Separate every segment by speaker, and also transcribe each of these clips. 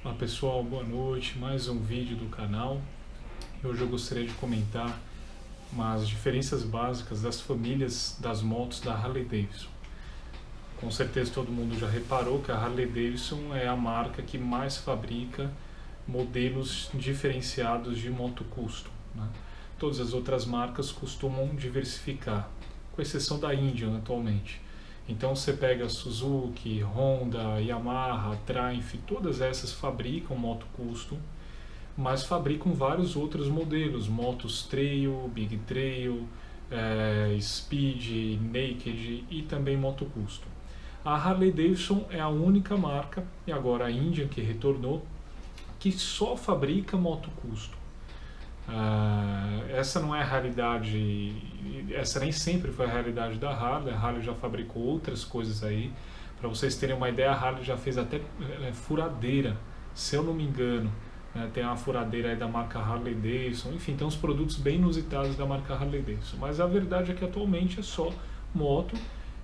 Speaker 1: Olá pessoal, boa noite, mais um vídeo do canal. Hoje eu gostaria de comentar umas diferenças básicas das famílias das motos da Harley Davidson. Com certeza todo mundo já reparou que a Harley Davidson é a marca que mais fabrica modelos diferenciados de moto custom, né? Todas as outras marcas costumam diversificar, com exceção da Indian atualmente. Então você pega a Suzuki, Honda, Yamaha, Triumph, todas essas fabricam moto custom, mas fabricam vários outros modelos, motos trail, big trail, speed, naked e também moto custom. A Harley Davidson é a única marca, e agora a Indian que retornou, que só fabrica moto custom. Essa não é a realidade, essa nem sempre foi a realidade da Harley. A Harley já fabricou outras coisas aí. Para vocês terem uma ideia, a Harley já fez até furadeira, se eu não me engano, né? Tem uma furadeira aí da marca Harley Davidson, enfim, tem uns produtos bem inusitados da marca Harley Davidson. Mas a verdade é que atualmente é só moto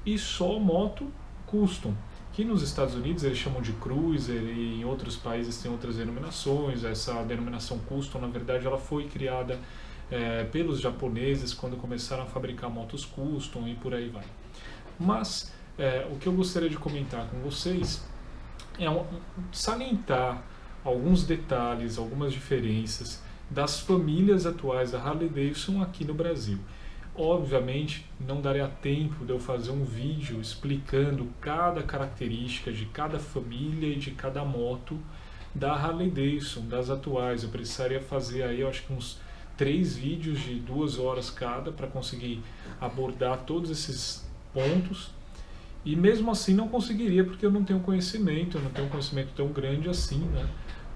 Speaker 1: e só moto custom, que nos Estados Unidos eles chamam de cruiser e em outros países tem outras denominações. Essa denominação custom, na verdade, ela foi criada pelos japoneses quando começaram a fabricar motos custom e por aí vai. Mas o que eu gostaria de comentar com vocês é salientar alguns detalhes, algumas diferenças das famílias atuais da Harley Davidson aqui no Brasil. Obviamente, não daria tempo de eu fazer um vídeo explicando cada característica de cada família e de cada moto da Harley Davidson, das atuais. Eu precisaria fazer aí, eu acho que uns 3 vídeos de 2 horas cada para conseguir abordar todos esses pontos. E mesmo assim não conseguiria, porque eu não tenho conhecimento, eu não tenho um conhecimento tão grande assim, né,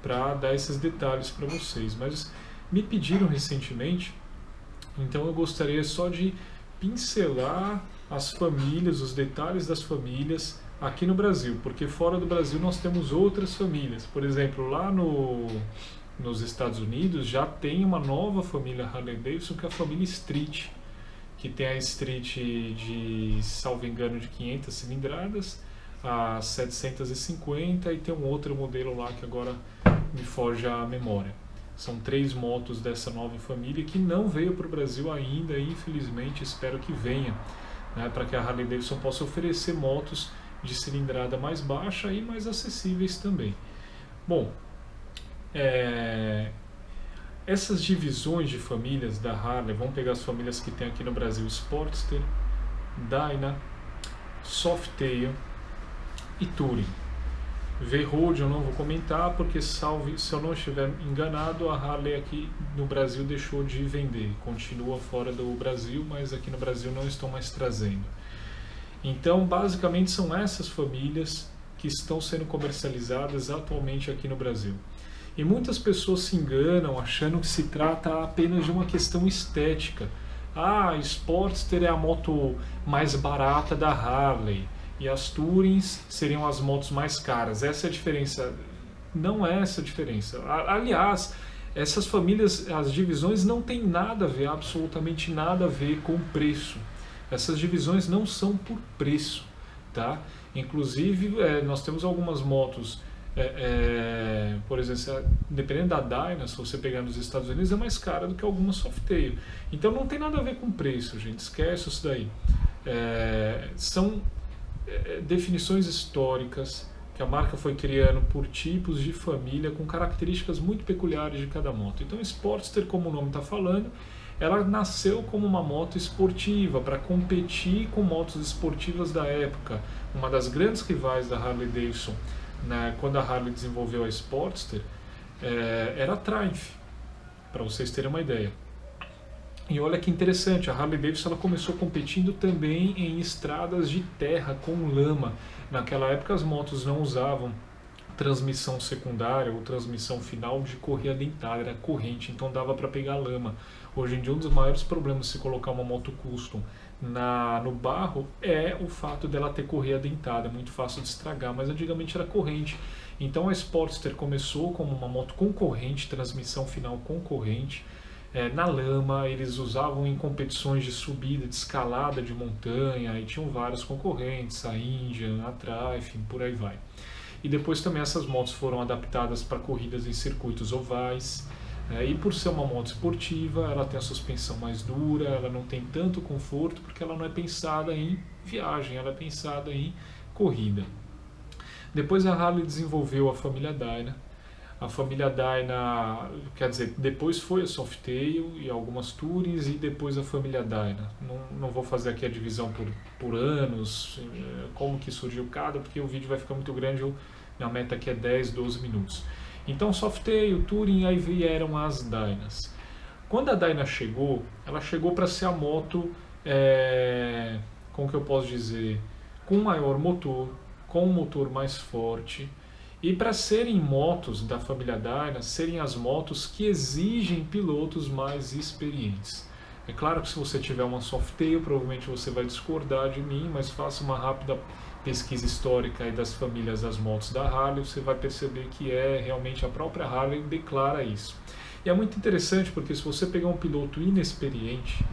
Speaker 1: para dar esses detalhes para vocês. Mas me pediram recentemente, então eu gostaria só de pincelar as famílias, os detalhes das famílias aqui no Brasil, porque fora do Brasil nós temos outras famílias. Por exemplo, lá nos Estados Unidos já tem uma nova família Harley Davidson, que é a família Street, que tem a Street de, salvo engano, de 500 cilindradas a 750, e tem um outro modelo lá que agora me foge a memória. São 3 motos dessa nova família que não veio para o Brasil ainda, e infelizmente espero que venha, né, para que a Harley Davidson possa oferecer motos de cilindrada mais baixa e mais acessíveis também. Bom, essas divisões de famílias da Harley, vamos pegar as famílias que tem aqui no Brasil: Sportster, Dyna, Softail e Touring. V-Road eu não vou comentar, porque se eu não estiver enganado, a Harley aqui no Brasil deixou de vender, continua fora do Brasil, mas aqui no Brasil não estão mais trazendo. Então basicamente são essas famílias que estão sendo comercializadas atualmente aqui no Brasil. E muitas pessoas se enganam achando que se trata apenas de uma questão estética. A Sportster é a moto mais barata da Harley e as Tourings seriam as motos mais caras. Essa é a diferença. Não é essa a diferença. Aliás, essas famílias, as divisões não têm nada a ver, absolutamente nada a ver com preço. Essas divisões não são por preço, tá? Inclusive, nós temos algumas motos, por exemplo, dependendo da Dyna, se você pegar nos Estados Unidos, é mais cara do que alguma Softail. Então não tem nada a ver com preço, gente. Esquece isso daí. São definições históricas que a marca foi criando por tipos de família com características muito peculiares de cada moto. Então, Sportster, como o nome está falando, ela nasceu como uma moto esportiva para competir com motos esportivas da época. Uma das grandes rivais da Harley Davidson, né, quando a Harley desenvolveu a Sportster, era a Triumph, para vocês terem uma ideia. E olha que interessante, a Harley Davidson ela começou competindo também em estradas de terra com lama. Naquela época as motos não usavam transmissão secundária ou transmissão final de correia dentada, era corrente, então dava para pegar lama. Hoje em dia um dos maiores problemas de se colocar uma moto custom no barro é o fato dela ter correia dentada, é muito fácil de estragar, mas antigamente era corrente. Então a Sportster começou como uma moto com corrente, transmissão final com corrente, na lama. Eles usavam em competições de subida, de escalada de montanha, e tinham vários concorrentes, a Indian, a Triumph, por aí vai. e depois também essas motos foram adaptadas para corridas em circuitos ovais. E por ser uma moto esportiva, ela tem a suspensão mais dura, ela não tem tanto conforto, porque ela não é pensada em viagem, ela é pensada em corrida. Depois a Harley desenvolveu a família Dyna. A família Dyna, quer dizer, depois foi a Softail e algumas Tourings, e depois a família Dyna. Não vou fazer aqui a divisão por anos, como que surgiu cada, porque o vídeo vai ficar muito grande, minha meta aqui é 10, 12 minutos. Então Softail, Touring, aí vieram as Dynas. Quando a Dyna chegou, ela chegou para ser a moto, como que eu posso dizer, com maior motor, com um motor mais forte, e para serem motos da família Dyna, serem as motos que exigem pilotos mais experientes. É claro que se você tiver uma Softail, provavelmente você vai discordar de mim, mas faça uma rápida pesquisa histórica aí das famílias das motos da Harley, você vai perceber que realmente a própria Harley declara isso. E é muito interessante porque se você pegar um piloto inexperiente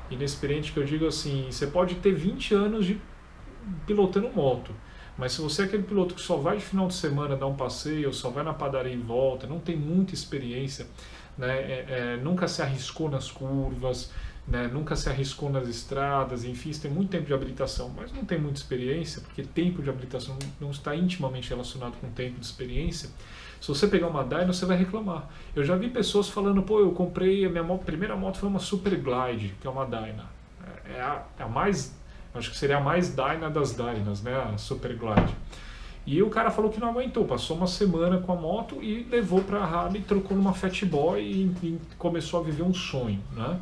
Speaker 1: que eu digo assim, você pode ter 20 anos de pilotando moto, mas se você é aquele piloto que só vai de final de semana dar um passeio, só vai na padaria e volta, não tem muita experiência, né, nunca se arriscou nas curvas, né, nunca se arriscou nas estradas, enfim, você tem muito tempo de habilitação, mas não tem muita experiência, porque tempo de habilitação não está intimamente relacionado com tempo de experiência. Se você pegar uma Dyna, você vai reclamar. Eu já vi pessoas falando, pô, eu comprei, a minha primeira moto foi uma Super Glide, que é uma Dyna. A mais, acho que seria a mais Dyna das Dynas, né, a Super Glide. E o cara falou que não aguentou, passou uma semana com a moto e levou para a Harley, trocou numa Fat Boy e começou a viver um sonho, né?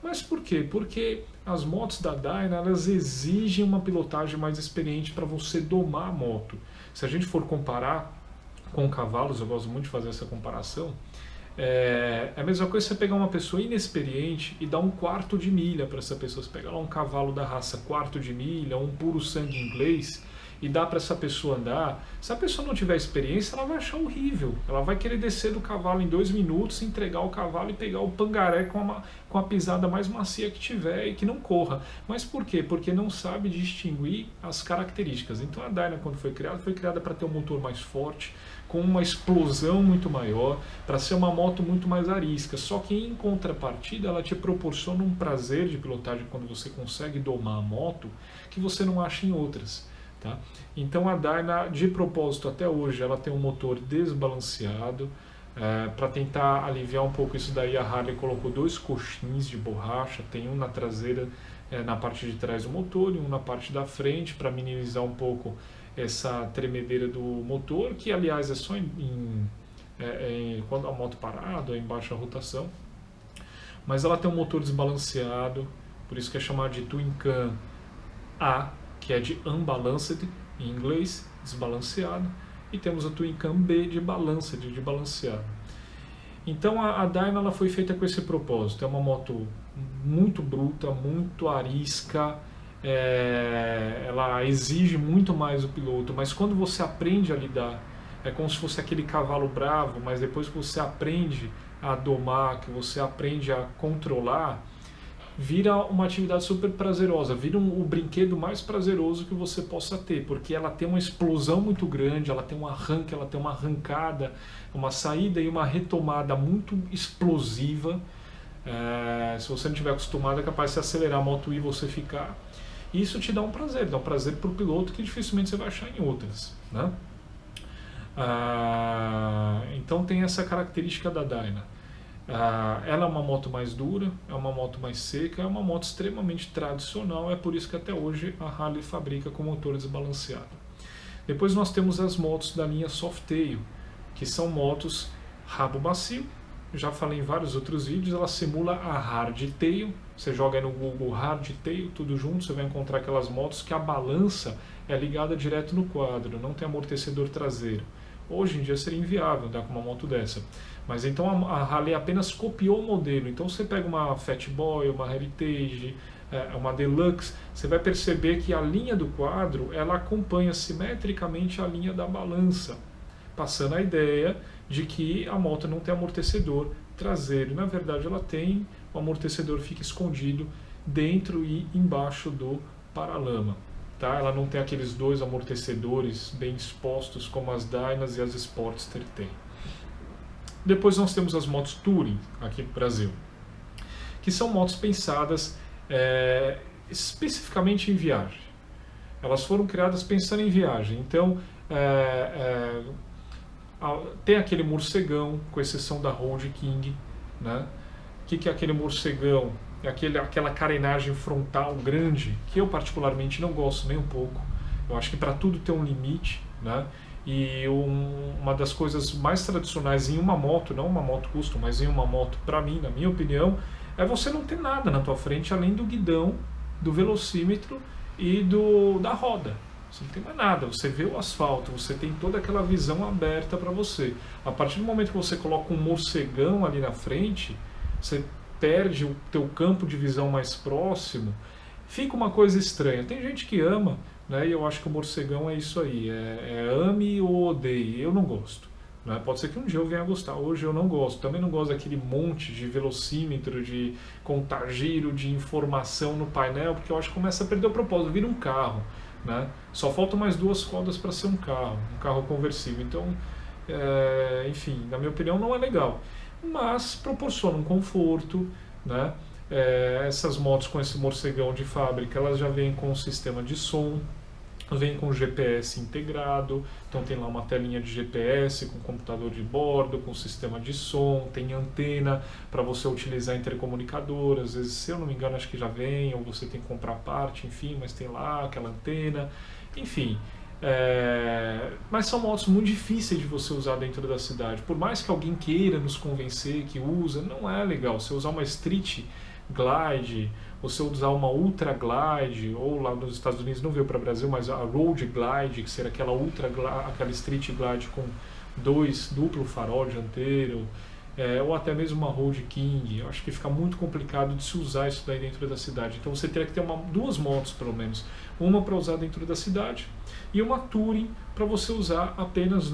Speaker 1: Mas por quê? Porque as motos da Dyna, elas exigem uma pilotagem mais experiente para você domar a moto. Se a gente for comparar com cavalos, eu gosto muito de fazer essa comparação, é a mesma coisa você pegar uma pessoa inexperiente e dar um quarto de milha para essa pessoa. Você pega lá um cavalo da raça quarto de milha, um puro sangue inglês, e dá para essa pessoa andar. Se a pessoa não tiver experiência, ela vai achar horrível. Ela vai querer descer do cavalo em 2 minutos, entregar o cavalo e pegar o pangaré com a pisada mais macia que tiver e que não corra. Mas por quê? Porque não sabe distinguir as características. Então a Dyna, quando foi criada para ter um motor mais forte, com uma explosão muito maior, para ser uma moto muito mais arisca. Só que em contrapartida, ela te proporciona um prazer de pilotagem quando você consegue domar a moto que você não acha em outras. Tá? Então a Dyna, de propósito até hoje, ela tem um motor desbalanceado. Para tentar aliviar um pouco isso daí, a Harley colocou 2 coxins de borracha, tem um na traseira, na parte de trás do motor, e um na parte da frente, para minimizar um pouco essa tremedeira do motor, que aliás é só quando a moto parada, em baixa rotação. Mas ela tem um motor desbalanceado, por isso que é chamado de Twin Cam A, que é de unbalanced, em inglês, desbalanceado, e temos a Twin Cam B de balanced, de balanceado. Então a Dyna, ela foi feita com esse propósito, é uma moto muito bruta, muito arisca, ela exige muito mais o piloto, mas quando você aprende a lidar, é como se fosse aquele cavalo bravo, mas depois que você aprende a domar, que você aprende a controlar, vira uma atividade super prazerosa, vira o brinquedo mais prazeroso que você possa ter, porque ela tem uma explosão muito grande, ela tem um arranque, ela tem uma arrancada, uma saída e uma retomada muito explosiva. Se você não estiver acostumado, é capaz de se acelerar a moto e você ficar. E isso te dá um prazer para o piloto que dificilmente você vai achar em outras, né? Então tem essa característica da Dyna. Ela é uma moto mais dura, é uma moto mais seca, é uma moto extremamente tradicional, é por isso que até hoje a Harley fabrica com motor desbalanceado. Depois nós temos as motos da linha Softail, que são motos rabo macio, já falei em vários outros vídeos, ela simula a Hardtail, você joga aí no Google Hardtail, tudo junto, você vai encontrar aquelas motos que a balança é ligada direto no quadro, não tem amortecedor traseiro. Hoje em dia seria inviável andar com uma moto dessa. Mas então a Harley apenas copiou o modelo. Então você pega uma Fat Boy, uma Heritage, uma Deluxe, você vai perceber que a linha do quadro ela acompanha simetricamente a linha da balança, passando a ideia de que a moto não tem amortecedor traseiro. Na verdade ela tem, o amortecedor fica escondido dentro e embaixo do paralama. tá? Ela não tem aqueles dois amortecedores bem expostos como as Dynas e as Sportster têm. Depois nós temos as motos Touring aqui no Brasil, que são motos pensadas especificamente em viagem. Elas foram criadas pensando em viagem. Então, tem aquele morcegão, com exceção da Road King, né? O que é aquele morcegão? É aquela carenagem frontal grande, que eu particularmente não gosto nem um pouco. Eu acho que para tudo tem um limite, né? E uma das coisas mais tradicionais em uma moto, não uma moto custom, mas em uma moto, para mim, na minha opinião, é você não ter nada na tua frente além do guidão, do velocímetro e da roda. Você não tem mais nada, você vê o asfalto, você tem toda aquela visão aberta para você. A partir do momento que você coloca um morcegão ali na frente, você perde o teu campo de visão mais próximo, fica uma coisa estranha. Tem gente que ama, né, e eu acho que o morcegão é isso aí, ame ou odeie. Eu não gosto, né? Pode ser que um dia eu venha a gostar, hoje eu não gosto. Também não gosto daquele monte de velocímetro, de contar giro, de informação no painel, porque eu acho que começa a perder o propósito, vira um carro, né? Só faltam mais duas rodas para ser um carro conversível. Então, enfim, na minha opinião não é legal, mas proporciona um conforto, né? Essas motos com esse morcegão de fábrica, elas já vêm com um sistema de som, vem com GPS integrado, então tem lá uma telinha de GPS com computador de bordo, com sistema de som, tem antena para você utilizar intercomunicador, às vezes, se eu não me engano, acho que já vem, ou você tem que comprar parte, enfim, mas tem lá aquela antena, enfim. Mas são motos muito difíceis de você usar dentro da cidade. Por mais que alguém queira nos convencer que usa, não é legal. Você usar uma Street Glide, você usar uma Ultra Glide, ou lá nos Estados Unidos não veio para o Brasil, mas a Road Glide, que seria aquela aquela Street Glide com duplo farol dianteiro, ou até mesmo uma Road King. Eu acho que fica muito complicado de se usar isso daí dentro da cidade. Então você teria que ter duas motos pelo menos, uma para usar dentro da cidade e uma Touring para você usar apenas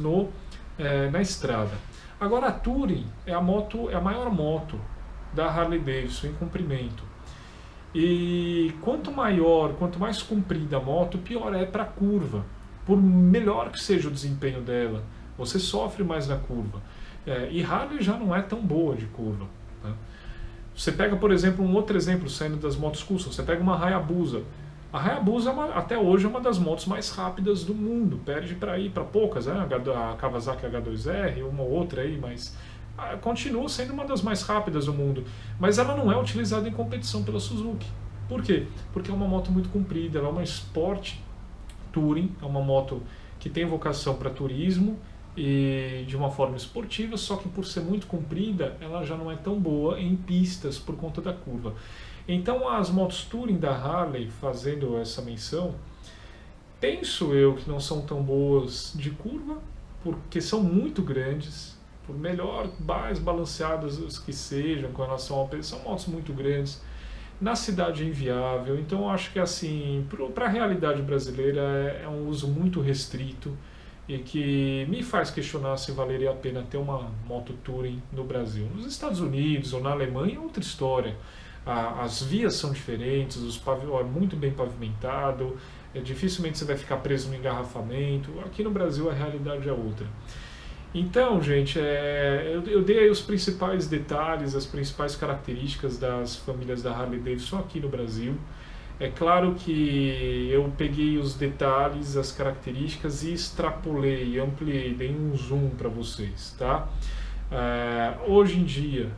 Speaker 1: na estrada. Agora a Touring é a maior moto da Harley Davidson em comprimento. E quanto mais comprida a moto, pior é para a curva. Por melhor que seja o desempenho dela, você sofre mais na curva. E Harley já não é tão boa de curva, né? Você pega, por exemplo, um outro exemplo saindo das motos custom, você pega uma Hayabusa. A Hayabusa até hoje é uma das motos mais rápidas do mundo, perde para poucas, né? A Kawasaki H2R, uma ou outra aí, mas continua sendo uma das mais rápidas do mundo, mas ela não é utilizada em competição pela Suzuki. Por quê? Porque é uma moto muito comprida, ela é uma Sport Touring, é uma moto que tem vocação para turismo e de uma forma esportiva, só que por ser muito comprida, ela já não é tão boa em pistas por conta da curva. Então as motos Touring da Harley, fazendo essa menção, penso eu que não são tão boas de curva, porque são muito grandes, por mais balanceadas que sejam com relação ao peso, são motos muito grandes. Na cidade é inviável, então eu acho que assim, para a realidade brasileira é um uso muito restrito e que me faz questionar se valeria a pena ter uma moto Touring no Brasil. Nos Estados Unidos ou na Alemanha é outra história. As vias são diferentes, é muito bem pavimentado, dificilmente você vai ficar preso no engarrafamento. Aqui no Brasil a realidade é outra. Então, gente, eu dei aí os principais detalhes, as principais características das famílias da Harley Davidson aqui no Brasil. É claro que eu peguei os detalhes, as características e extrapolei, ampliei, dei um zoom para vocês, tá? Hoje em dia,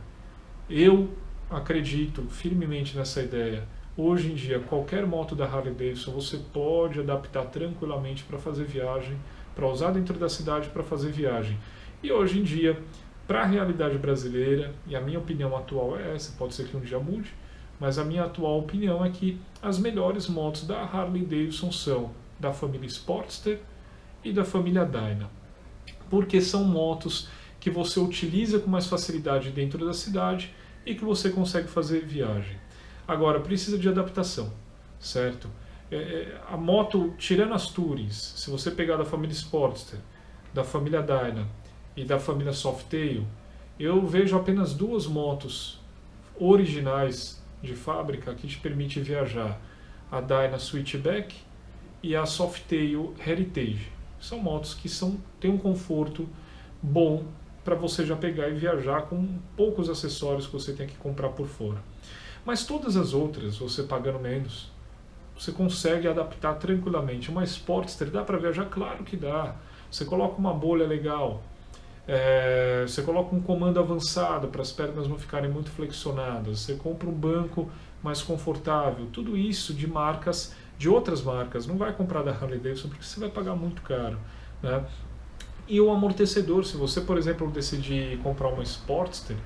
Speaker 1: eu acredito firmemente nessa ideia. Hoje em dia, qualquer moto da Harley Davidson você pode adaptar tranquilamente para fazer viagem, para usar dentro da cidade para fazer viagem. E hoje em dia, para a realidade brasileira, e a minha opinião atual é essa, pode ser que um dia mude, mas a minha atual opinião é que as melhores motos da Harley Davidson são da família Sportster e da família Dyna, porque são motos que você utiliza com mais facilidade dentro da cidade e que você consegue fazer viagem. Agora, precisa de adaptação, certo? A moto, tirando as Tourings, se você pegar da família Sportster, da família Dyna e da família Softail, eu vejo apenas duas motos originais de fábrica que te permite viajar: a Dyna Switchback e a Softail Heritage. São motos que têm um conforto bom para você já pegar e viajar com poucos acessórios que você tem que comprar por fora. Mas todas as outras, você pagando menos, você consegue adaptar tranquilamente. Uma Sportster dá para viajar? Claro que dá. Você coloca uma bolha legal, você coloca um comando avançado para as pernas não ficarem muito flexionadas, você compra um banco mais confortável, tudo isso de outras marcas, não vai comprar da Harley Davidson porque você vai pagar muito caro, né? E o amortecedor, se você, por exemplo, decidir comprar uma Sportster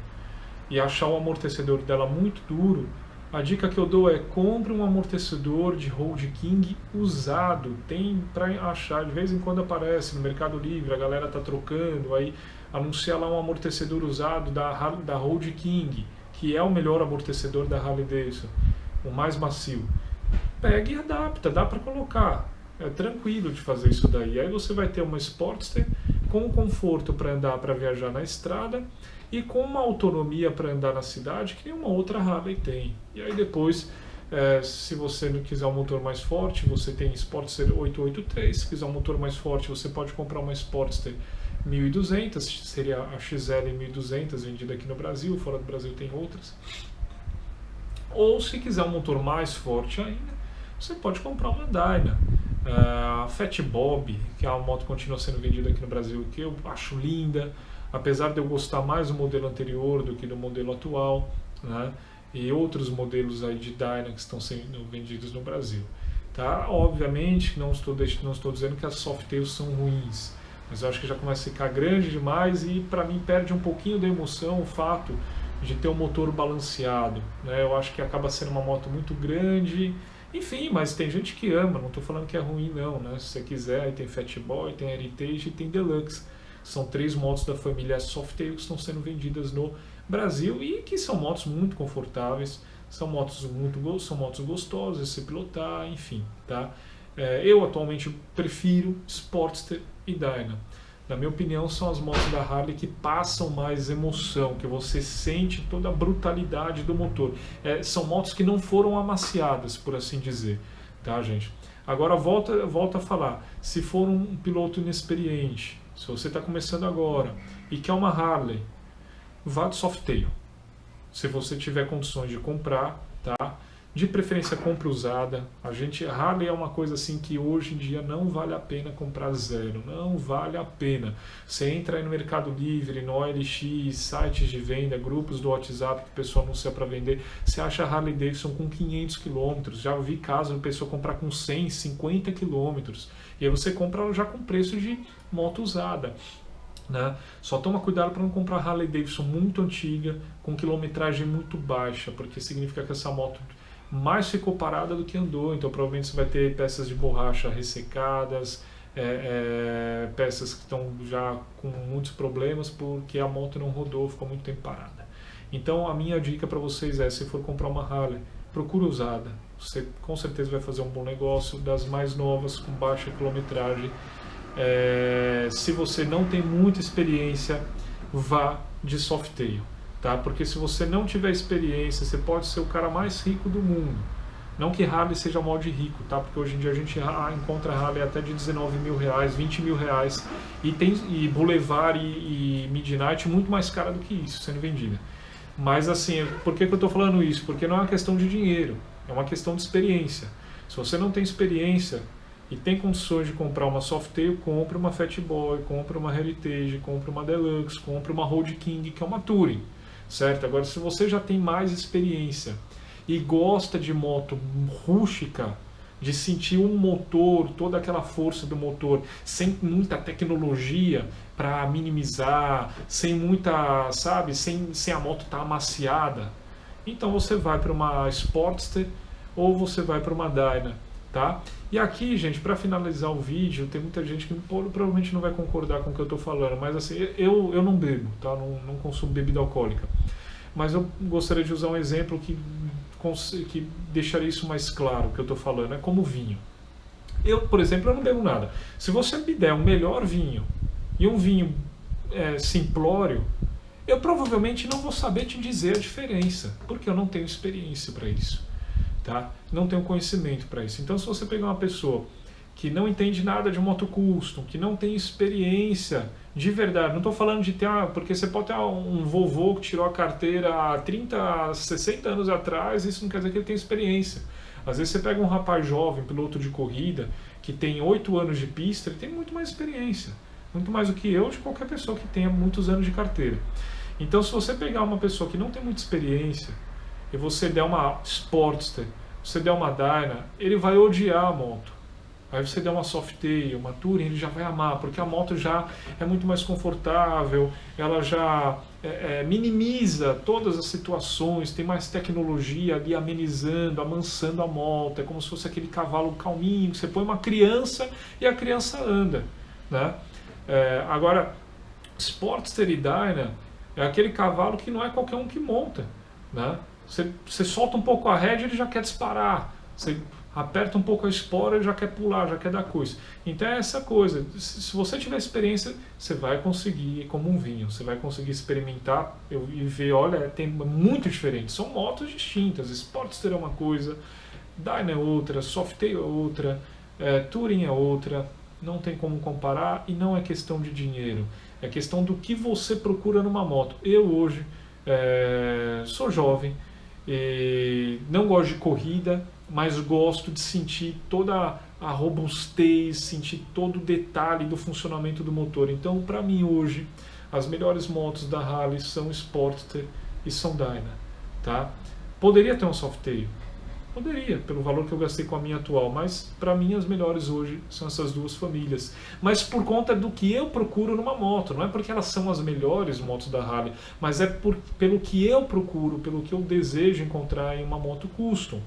Speaker 1: e achar o amortecedor dela muito duro, a dica que eu dou é compre um amortecedor de Road King usado. Tem para achar, de vez em quando aparece no Mercado Livre, a galera tá trocando, aí anuncia lá um amortecedor usado da Road King, que é o melhor amortecedor da Harley Davidson, o mais macio. Pega e adapta, dá para colocar. É tranquilo de fazer isso daí. Aí você vai ter uma Sportster com conforto para andar, para viajar na estrada, e com uma autonomia para andar na cidade que nenhuma outra Harley tem. E aí depois, se você não quiser um motor mais forte, você tem Sportster 883, se quiser um motor mais forte, você pode comprar uma Sportster 1200, seria a XL 1200 vendida aqui no Brasil, fora do Brasil tem outras. Ou se quiser um motor mais forte ainda, você pode comprar uma Dyna. A Fat Bob, que é uma moto que continua sendo vendida aqui no Brasil, que eu acho linda, apesar de eu gostar mais do modelo anterior do que do modelo atual, né? E outros modelos aí de Dyna que estão sendo vendidos no Brasil. Tá? Obviamente não estou dizendo que as Softails são ruins, mas eu acho que já começa a ficar grande demais e para mim perde um pouquinho da emoção o fato de ter um motor balanceado, né? Eu acho que acaba sendo uma moto muito grande, enfim, mas tem gente que ama, não estou falando que é ruim não, né? Se você quiser, aí tem Fat Boy, tem Heritage e tem Deluxe. São 3 motos da família Softail que estão sendo vendidas no Brasil e que são motos muito confortáveis, são motos gostosas de se pilotar, enfim, tá? Eu atualmente prefiro Sportster e Dyna. Na minha opinião, são as motos da Harley que passam mais emoção, que você sente toda a brutalidade do motor. São motos que não foram amaciadas, por assim dizer, tá, gente? Agora volta a falar, se for um piloto inexperiente, se você está começando agora e quer uma Harley, vá de Softail. Se você tiver condições de comprar, tá? De preferência compre usada. A Harley é uma coisa assim que hoje em dia não vale a pena comprar zero, não vale a pena. Você entra aí no Mercado Livre, no OLX, sites de venda, grupos do WhatsApp que o pessoal anuncia para vender, você acha a Harley Davidson com 500 km. Já vi casos de pessoa comprar com 150 km. E aí você compra ela já com preço de moto usada, né? Só toma cuidado para não comprar Harley Davidson muito antiga, com quilometragem muito baixa, porque significa que essa moto mais ficou parada do que andou, então provavelmente você vai ter peças de borracha ressecadas, peças que estão já com muitos problemas porque a moto não rodou, ficou muito tempo parada. Então a minha dica para vocês é, se for comprar uma Harley, procure usada, você com certeza vai fazer um bom negócio, das mais novas, com baixa quilometragem. Se você não tem muita experiência, vá de Softail. Tá? Porque se você não tiver experiência, você pode ser o cara mais rico do mundo. Não que Harley seja mal de rico, tá? Porque hoje em dia a gente encontra Harley até de 19 mil reais, 20 mil reais, e Boulevard e Midnight muito mais cara do que isso sendo vendida. Mas assim, por que eu estou falando isso? Porque não é uma questão de dinheiro, é uma questão de experiência. Se você não tem experiência e tem condições de comprar uma Softail, compre uma Fat Boy, compre uma Heritage, compre uma Deluxe, compre uma Road King, que é uma Touring. Certo? Agora, se você já tem mais experiência e gosta de moto rústica, de sentir um motor, toda aquela força do motor, sem muita tecnologia para minimizar, sem muita, sabe, sem a moto estar amaciada, então você vai para uma Sportster ou você vai para uma Dyna, tá? E aqui, gente, para finalizar o vídeo, tem muita gente que provavelmente não vai concordar com o que eu estou falando, mas assim, eu não bebo, tá? Não consumo bebida alcoólica. Mas eu gostaria de usar um exemplo que deixaria isso mais claro, o que eu estou falando, é como vinho. Eu, por exemplo, eu não bebo nada. Se você me der um melhor vinho e um vinho simplório, eu provavelmente não vou saber te dizer a diferença, porque eu não tenho experiência para isso. Tá? Não tenho conhecimento para isso. Então, se você pegar uma pessoa que não entende nada de moto custom, que não tem experiência de verdade. Não estou falando de ter, porque você pode ter um vovô que tirou a carteira há 30, 60 anos atrás, isso não quer dizer que ele tem experiência. Às vezes você pega um rapaz jovem, piloto de corrida, que tem 8 anos de pista, ele tem muito mais experiência. Muito mais do que eu, de qualquer pessoa que tenha muitos anos de carteira. Então, se você pegar uma pessoa que não tem muita experiência, e você der uma Sportster, você der uma Dyna, ele vai odiar a moto. Aí você der uma Softail, uma Touring, ele já vai amar, porque a moto já é muito mais confortável, ela já minimiza todas as situações, tem mais tecnologia ali amenizando, amansando a moto, é como se fosse aquele cavalo calminho, que você põe uma criança e a criança anda, né? Agora, Sportster e Dyna é aquele cavalo que não é qualquer um que monta, né? Você solta um pouco a rédea, ele já quer disparar, você aperta um pouco a espora, ele já quer pular, já quer dar coisa. Então é essa coisa, se você tiver experiência, você vai conseguir, como um vinho, você vai conseguir experimentar e ver, olha, tem muito diferente, são motos distintas, Sportster é uma coisa, Dyna é outra, Softail é outra, Touring é outra, não tem como comparar e não é questão de dinheiro, é questão do que você procura numa moto. Eu hoje sou jovem, não gosto de corrida, mas gosto de sentir toda a robustez, sentir todo o detalhe do funcionamento do motor. Então, para mim hoje, as melhores motos da Harley são Sportster e são Dyna, tá? Poderia ter um Softail, poderia, pelo valor que eu gastei com a minha atual, mas para mim as melhores hoje são essas duas famílias. Mas por conta do que eu procuro numa moto, não é porque elas são as melhores motos da Harley, mas é pelo que eu procuro, pelo que eu desejo encontrar em uma moto custom.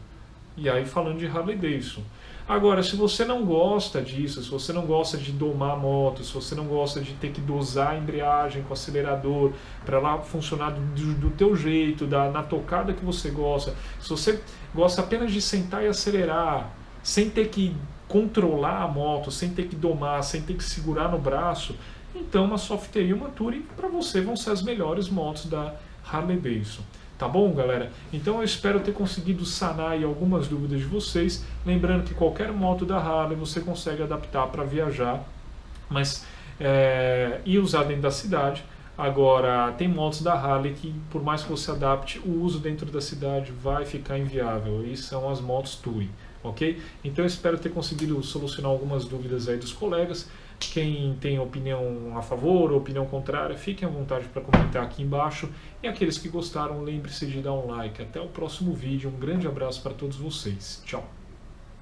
Speaker 1: E aí falando de Harley Davidson. Agora, se você não gosta disso, se você não gosta de domar a moto, se você não gosta de ter que dosar a embreagem com o acelerador para ela funcionar do teu jeito, na tocada que você gosta, se você gosta apenas de sentar e acelerar, sem ter que controlar a moto, sem ter que domar, sem ter que segurar no braço, então uma Softail e uma Touring para você vão ser as melhores motos da Harley Davidson. Tá bom, galera? Então eu espero ter conseguido sanar aí algumas dúvidas de vocês. Lembrando que qualquer moto da Harley você consegue adaptar para viajar, mas e usar dentro da cidade. Agora, tem motos da Harley que, por mais que você adapte, o uso dentro da cidade vai ficar inviável. E são as motos Touring, ok? Então eu espero ter conseguido solucionar algumas dúvidas aí dos colegas. Quem tem opinião a favor ou opinião contrária, fiquem à vontade para comentar aqui embaixo. E aqueles que gostaram, lembre-se de dar um like. Até o próximo vídeo. Um grande abraço para todos vocês. Tchau!